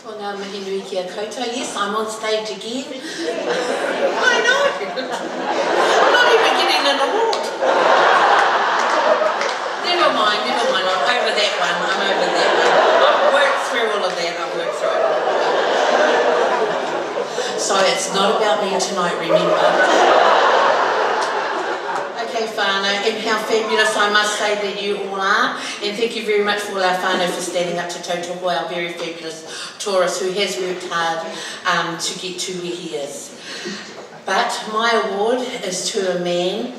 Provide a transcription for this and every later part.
Ko ngā mihi nui ki a koutou. Yes, I'm on stage again. I know. I'm not even getting an award. Never mind. I'm over that one. I've worked through all of that. So it's not about me tonight, remember. Okay, whānau, and how fabulous I must say that you all are. And thank you very much for all our whānau for standing up to Tupu, our very fabulous tourist who has worked hard to get to where he is. But my award is to a man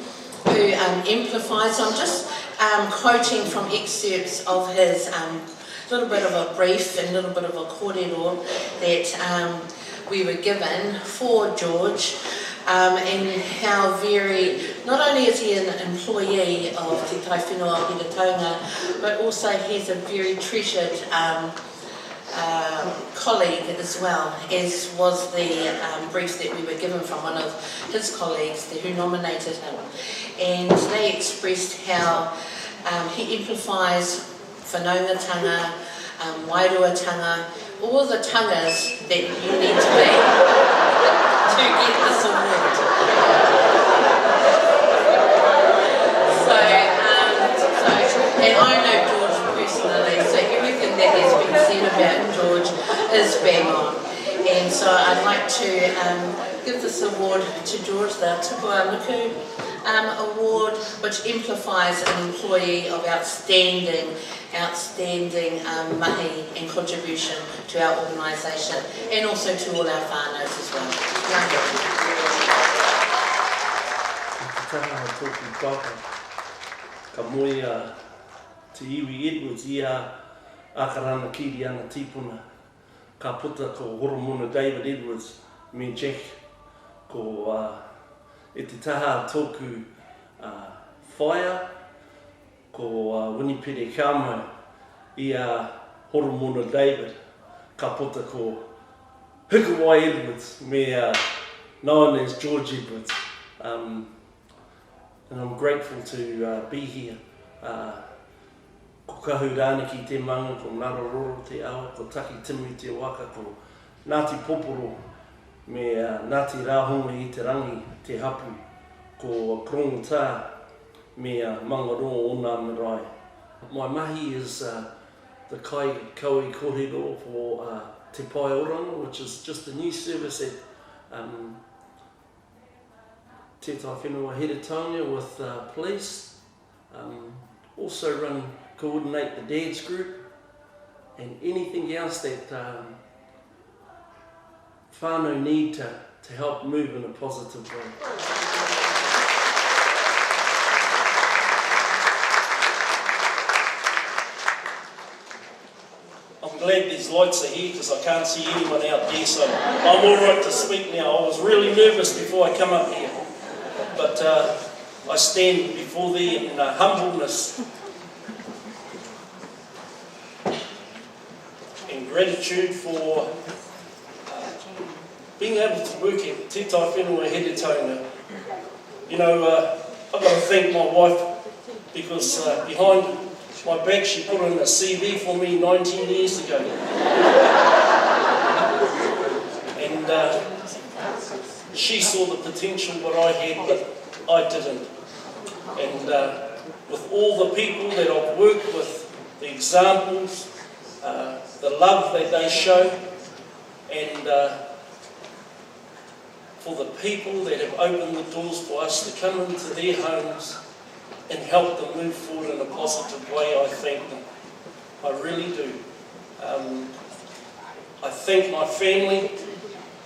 who amplifies. So I'm just quoting from excerpts of his little bit of a brief and little bit of a kōrero that we were given for George. And how very, not only is he an employee of Te Tai Whenua Hira, but also he's a very treasured colleague as well, as was the brief that we were given from one of his colleagues who nominated him. And they expressed how he amplifies whanaungatanga, wairuatanga, all the tangas that you need to be to get this award. And I know George personally, so everything that has been said about George is bang on. And so I'd like to give this award to George, the Tupu award, which amplifies an employee of outstanding mahi and contribution to our organisation, and also to all our whānaus as well. Taha tōku pāka, ka moe te iwi Edwards ia akarana kiri ana tīpuna, ka puta ko Horomona David Edwards me Jack, ko e te taha tōku whaia, ko Winipere Kāmau ia Horomona David, ka puta ko Hikawai Edwards, me known as George Edwards. And I'm grateful to be here. Ko kahu rāna ki te manga, ko Narororo te awa, ko Taki Timu te waka, ko Ngāti Poporo, me Ngāti Rāhunga i te rangi, te hapu, ko Krongotā, me Mangaroa o ngā marae. My mahi is the Kai Kaui Kōrero for Te Pai Oranga, which is just a new service at Te Tai Whenua Hira with police. Also coordinate the dads group and anything else that whānau need to help move in a positive way. I'm glad these lights are here because I can't see anyone out there, so I'm all right to speak now. I was really nervous before I come up here, but I stand before thee in humbleness and gratitude for being able to work at Te Tai Whenua Hira. You know, I've got to thank my wife because behind my back she put in a CV for me 19 years ago. And she saw the potential what I had, but I didn't. And with all the people that I've worked with, the examples, the love that they show, and for the people that have opened the doors for us to come into their homes and help them move forward in a positive way, I thank them. I really do. I thank my family,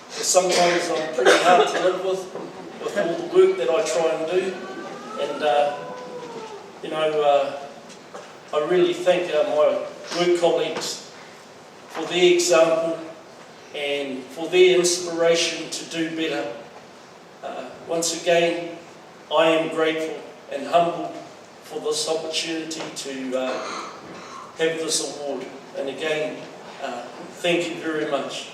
because sometimes I'm pretty hard to live with all the work that I try and do. And, you know, I really thank my work colleagues for their example and for their inspiration to do better. Once again, I am grateful and humbled for this opportunity to have this award. And again, thank you very much.